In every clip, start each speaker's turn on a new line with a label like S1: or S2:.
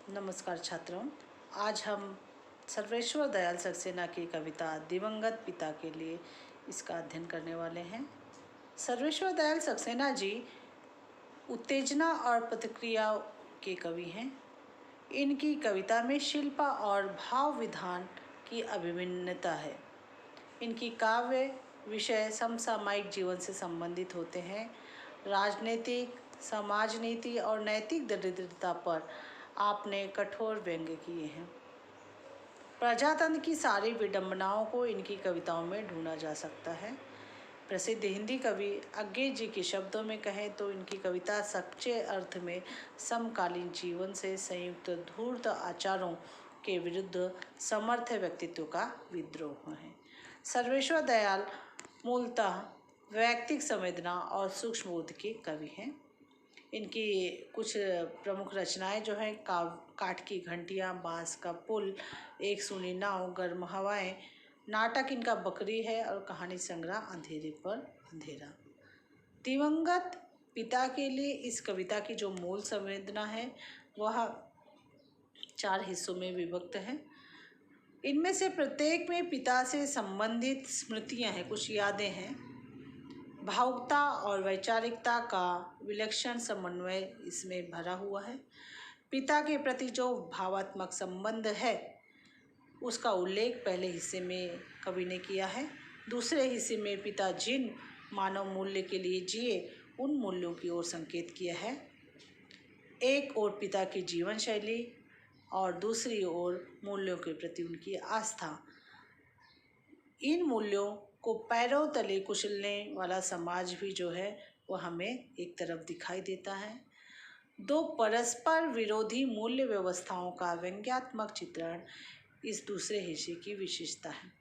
S1: नमस्कार छात्रों। आज हम सर्वेश्वर दयाल सक्सेना की कविता दिवंगत पिता के लिए इसका अध्ययन करने वाले हैं। सर्वेश्वर दयाल सक्सेना जी उत्तेजना और प्रतिक्रिया के कवि हैं। इनकी कविता में शिल्प और भाव विधान की अभिन्नता है। इनकी काव्य विषय समसामयिक जीवन से संबंधित होते हैं। राजनीतिक, समाज नीति और नैतिक दरिद्रता पर आपने कठोर व्यंग्य किए हैं। प्रजातंत्र की सारी विडंबनाओं को इनकी कविताओं में ढूंढा जा सकता है। प्रसिद्ध हिंदी कवि अज्ञे जी के शब्दों में कहें तो इनकी कविता सच्चे अर्थ में समकालीन जीवन से संयुक्त धूर्त आचारों के विरुद्ध समर्थ व्यक्तित्व का विद्रोह है। सर्वेश्वर दयाल मूलतः वैयक्तिक संवेदना और सूक्ष्म बोध के कवि हैं। इनकी कुछ प्रमुख रचनाएं जो हैं काठ की घंटियां, बांस का पुल, एक सूनी नाव, गर्म हवाएं, नाटक इनका बकरी है और कहानी संग्रह अंधेरे पर अंधेरा। दिवंगत पिता के लिए इस कविता की जो मूल संवेदना है वह 4 हिस्सों में विभक्त है। इनमें से प्रत्येक में पिता से संबंधित स्मृतियां हैं, कुछ यादें हैं। भावुकता और वैचारिकता का विलक्षण समन्वय इसमें भरा हुआ है। पिता के प्रति जो भावात्मक संबंध है उसका उल्लेख पहले हिस्से में कवि ने किया है। दूसरे हिस्से में पिता जिन मानव मूल्य के लिए जिए उन मूल्यों की ओर संकेत किया है। एक ओर पिता की जीवन शैली और दूसरी ओर मूल्यों के प्रति उनकी आस्था। इन मूल्यों को पैरों तले कुचलने वाला समाज भी जो है वह हमें एक तरफ दिखाई देता है। दो परस्पर विरोधी मूल्य व्यवस्थाओं का व्यंग्यात्मक चित्रण इस दूसरे हिस्से की विशेषता है।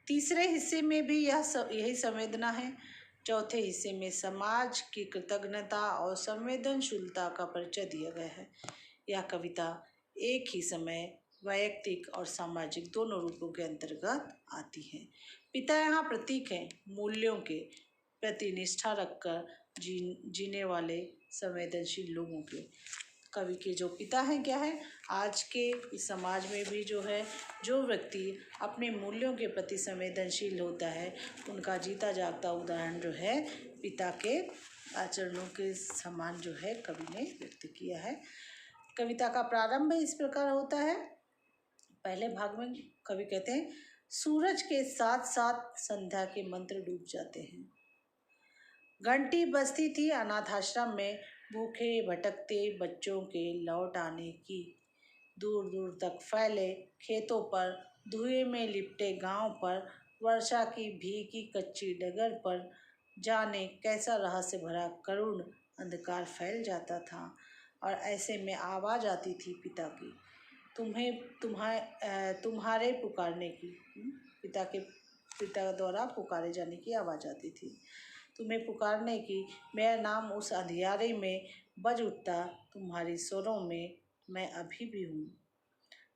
S1: तीसरे हिस्से में भी यही संवेदना है। चौथे हिस्से में समाज की कृतज्ञता और संवेदनशीलता का परिचय दिया गया है। यह कविता एक ही समय वैयक्तिक और सामाजिक दोनों रूपों के अंतर्गत आती है। पिता यहाँ प्रतीक हैं मूल्यों के प्रति निष्ठा रखकर जीने वाले संवेदनशील लोगों के। कवि के जो पिता हैं क्या है, आज के इस समाज में भी जो है जो व्यक्ति अपने मूल्यों के प्रति संवेदनशील होता है उनका जीता जागता उदाहरण जो है पिता के आचरणों के समान जो है कवि ने व्यक्त किया है। कविता का प्रारंभ इस प्रकार होता है। पहले भाग में कवि कहते हैं, सूरज के साथ साथ संध्या के मंत्र डूब जाते हैं। घंटी बजती थी अनाथ आश्रम में भूखे भटकते बच्चों के लौट आने की। दूर दूर तक फैले खेतों पर, धुएं में लिपटे गांव पर, वर्षा की भीगी कच्ची डगर पर जाने कैसा रहस्य भरा करुण अंधकार फैल जाता था। और ऐसे में आवाज़ आती थी पिता की, तुम्हारे पुकारने की। पिता द्वारा पुकारे जाने की आवाज़ आती थी, तुम्हें पुकारने की। मेरा नाम उस अंधियारे में बज उठता, तुम्हारी स्वरों में मैं अभी भी हूँ।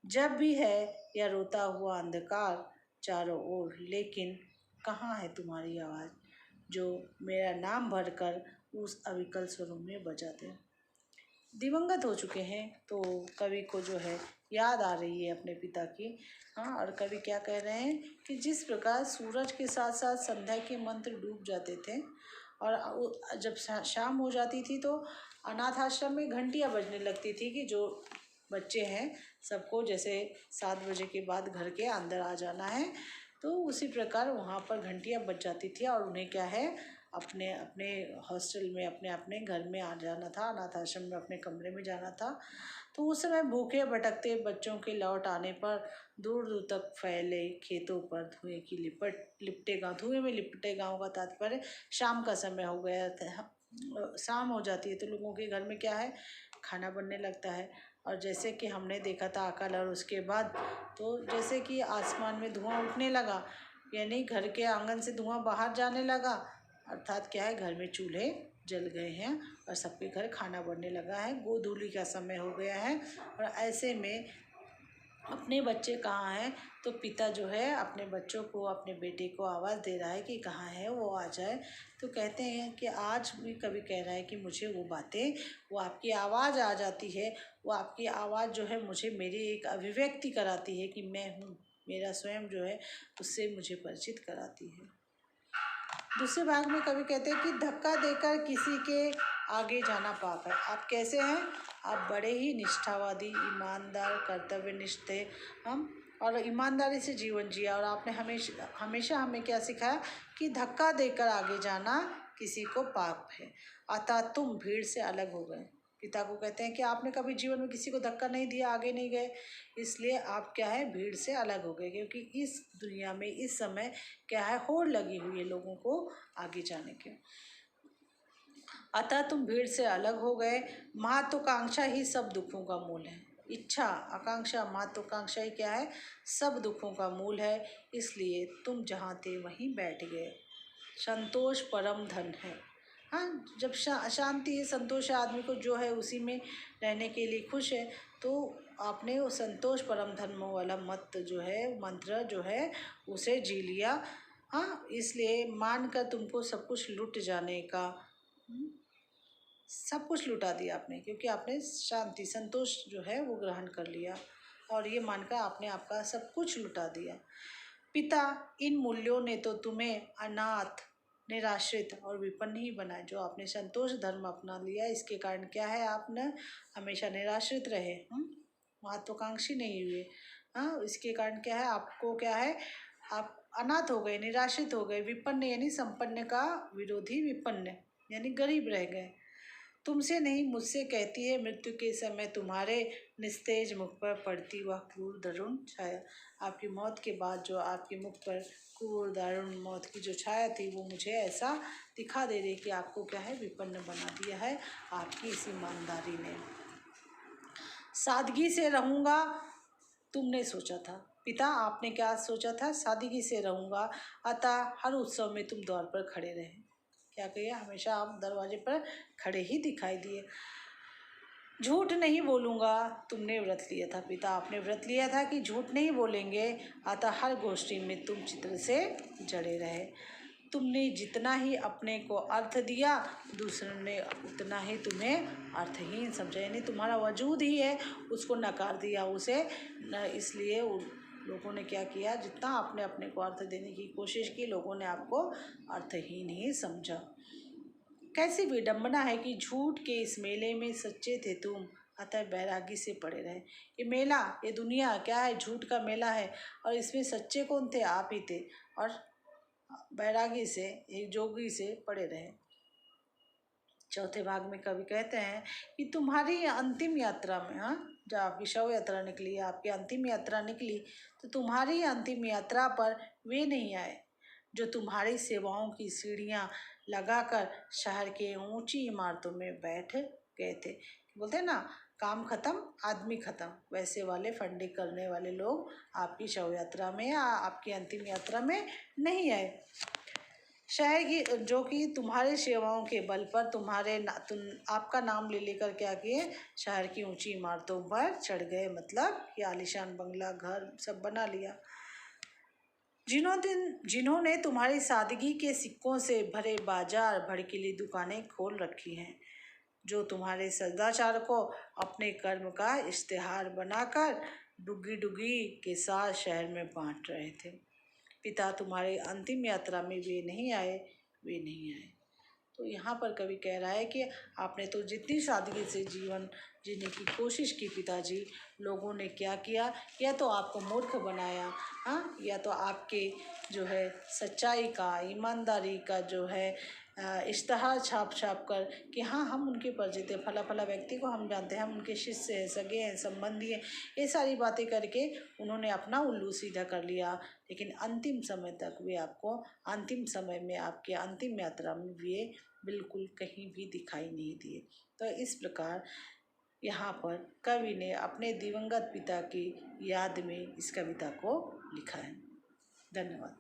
S1: जब भी है यह रोता हुआ अंधकार चारों ओर, लेकिन कहाँ है तुम्हारी आवाज़ जो मेरा नाम भरकर उस अविकल स्वरों में बजा दे। दिवंगत हो चुके हैं तो कवि को जो है याद आ रही है अपने पिता की। हाँ, और कवि क्या कह रहे हैं कि जिस प्रकार सूरज के साथ साथ संध्या के मंत्र डूब जाते थे और जब शाम हो जाती थी तो अनाथ आश्रम में घंटियाँ बजने लगती थी कि जो बच्चे हैं सबको जैसे 7 बजे के बाद घर के अंदर आ जाना है, तो उसी प्रकार वहाँ पर घंटियाँ बज जाती थी और उन्हें क्या है अपने अपने हॉस्टल में अपने अपने घर में आ जाना था, अनाथ आश्रम में अपने कमरे में जाना था। तो उस समय भूखे भटकते बच्चों के लौट आने पर दूर दूर तक फैले खेतों पर धुएं की लिपटे गाँव, धुएं में लिपटे गाँव का तात्पर्य शाम का समय हो गया था। शाम हो जाती है तो लोगों के घर में क्या है खाना बनने लगता है। और जैसे कि हमने देखा था अकाल और उसके बाद, तो जैसे कि आसमान में धुआं उठने लगा, यानी घर के आंगन से धुआं बाहर जाने लगा, अर्थात क्या है घर में चूल्हे जल गए हैं और सबके घर खाना बनने लगा है। गोधूली का समय हो गया है और ऐसे में अपने बच्चे कहाँ हैं, तो पिता जो है अपने बच्चों को, अपने बेटे को आवाज़ दे रहा है कि कहाँ है, वो आ जाए। तो कहते हैं कि आज भी कवि कह रहा है कि मुझे वो बातें, वो आपकी आवाज़ आ जाती है, वो आपकी आवाज़ जो है मुझे मेरी एक अभिव्यक्ति कराती है कि मैं हूँ, मेरा स्वयं जो है उससे मुझे परिचित कराती है। दूसरे भाग में कवि कहते हैं कि धक्का देकर किसी के आगे जाना पाप है। आप कैसे हैं? आप बड़े ही निष्ठावादी, ईमानदार, कर्तव्यनिष्ठ थे हम, और ईमानदारी से जीवन जिया, और आपने हमेशा हमेशा हमें क्या सिखाया कि धक्का देकर आगे जाना किसी को पाप है। अतः तुम भीड़ से अलग हो गए। पिता को कहते हैं कि आपने कभी जीवन में किसी को धक्का नहीं दिया, आगे नहीं गए, इसलिए आप क्या है, भीड़ से अलग हो गए, क्योंकि इस दुनिया में इस समय क्या है, होड़ लगी हुई है लोगों को आगे जाने के। अतः तुम भीड़ से अलग हो गए। महत्वाकांक्षा ही सब दुखों का मूल है। इच्छा, आकांक्षा, महत्वाकांक्षा ही क्या है, सब दुखों का मूल है। इसलिए तुम जहाँ थे वहीं बैठ गए। संतोष परम धन है। हाँ, जब शांति है, संतोष है, आदमी को जो है उसी में रहने के लिए खुश है, तो आपने वो संतोष परम धर्म वाला मत जो है, मंत्र जो है, उसे जी लिया। हाँ, इसलिए मानकर तुमको सब कुछ लुट जाने का, सब कुछ लुटा दिया आपने, क्योंकि आपने शांति, संतोष जो है वो ग्रहण कर लिया, और ये मानकर आपने आपका सब कुछ लुटा दिया। पिता, इन मूल्यों ने तो तुम्हें अनाथ, निराश्रित और विपन्न ही बनाए। जो आपने संतोष धर्म अपना लिया, इसके कारण क्या है, आप न हमेशा निराश्रित रहे, महत्वाकांक्षी नहीं हुए। हाँ, इसके कारण क्या है, आपको क्या है, आप अनाथ हो गए, निराश्रित हो गए। विपन्न यानी संपन्न का विरोधी विपन्न, यानी गरीब रह गए। तुमसे नहीं, मुझसे कहती है मृत्यु के समय तुम्हारे निस्तेज मुख पर पड़ती वह क्रूर दारुण छाया। आपकी मौत के बाद जो आपके मुख पर क्रूर दारुण मौत की जो छाया थी, वो मुझे ऐसा दिखा दे रही कि आपको क्या है, विपन्न बना दिया है आपकी इस ईमानदारी ने। सादगी से रहूँगा तुमने सोचा था। पिता, आपने क्या सोचा था? सादगी से रहूँगा, अतः हर उत्सव में तुम द्वार पर खड़े रहे। क्या कहिए, हमेशा आप दरवाजे पर खड़े ही दिखाई दिए। झूठ नहीं बोलूँगा, तुमने व्रत लिया था। पिता, आपने व्रत लिया था कि झूठ नहीं बोलेंगे, अतः हर गोष्ठी में तुम चित्र से जड़े रहे। तुमने जितना ही अपने को अर्थ दिया, दूसरों ने उतना ही तुम्हें अर्थहीन समझा, यानी तुम्हारा वजूद ही है उसको नकार दिया, उसे इसलिए लोगों ने क्या किया, जितना आपने अपने को अर्थ देने की कोशिश की, लोगों ने आपको अर्थहीन ही समझा। कैसी विडंबना है कि झूठ के इस मेले में सच्चे थे तुम, अतः बैरागी से पड़े रहे। ये मेला, ये दुनिया क्या है, झूठ का मेला है, और इसमें सच्चे कौन थे? आप ही थे, और बैरागी से, एक जोगी से पड़े रहे। चौथे भाग में कवि कहते हैं कि तुम्हारी अंतिम यात्रा में, हाँ, जब आपकी शव यात्रा निकली, आपकी अंतिम यात्रा निकली, तो तुम्हारी अंतिम यात्रा पर वे नहीं आए जो तुम्हारी सेवाओं की सीढ़ियाँ लगाकर शहर के ऊंची इमारतों में बैठ गए थे। बोलते हैं ना, काम खत्म आदमी खत्म, वैसे वाले फंडे करने वाले लोग आपकी शव यात्रा में या आपकी अंतिम यात्रा में नहीं आए। शहर की, जो कि तुम्हारी सेवाओं के बल पर आपका नाम ले लेकर क्या किए, शहर की ऊंची इमारतों पर चढ़ गए, मतलब कि आलीशान बंगला, घर सब बना लिया। जिन्होंने तुम्हारी सादगी के सिक्कों से भरे बाजार, भड़कीली दुकानें खोल रखी हैं, जो तुम्हारे सदाचार को अपने कर्म का इश्तिहार बनाकर डुगी डुगी के साथ शहर में बांट रहे थे। पिता, तुम्हारी अंतिम यात्रा में वे नहीं आए, वे नहीं आए। तो यहाँ पर कवि कह रहा है कि आपने तो जितनी सादगी से जीवन जीने की कोशिश की पिताजी, लोगों ने क्या किया, या तो आपको मूर्ख बनाया, हाँ, या तो आपके जो है सच्चाई का, ईमानदारी का जो है इश्तहार छाप छाप कर कि हाँ हम उनके परिचित हैं, फला फला व्यक्ति को हम जानते हैं, हम उनके शिष्य हैं, सगे हैं, संबंधी हैं, ये सारी बातें करके उन्होंने अपना उल्लू सीधा कर लिया। लेकिन अंतिम समय तक वे आपको, अंतिम समय में आपके अंतिम यात्रा में वे बिल्कुल कहीं भी दिखाई नहीं दिए। तो इस प्रकार यहाँ पर कवि ने अपने दिवंगत पिता की याद में इस कविता को लिखा है। धन्यवाद।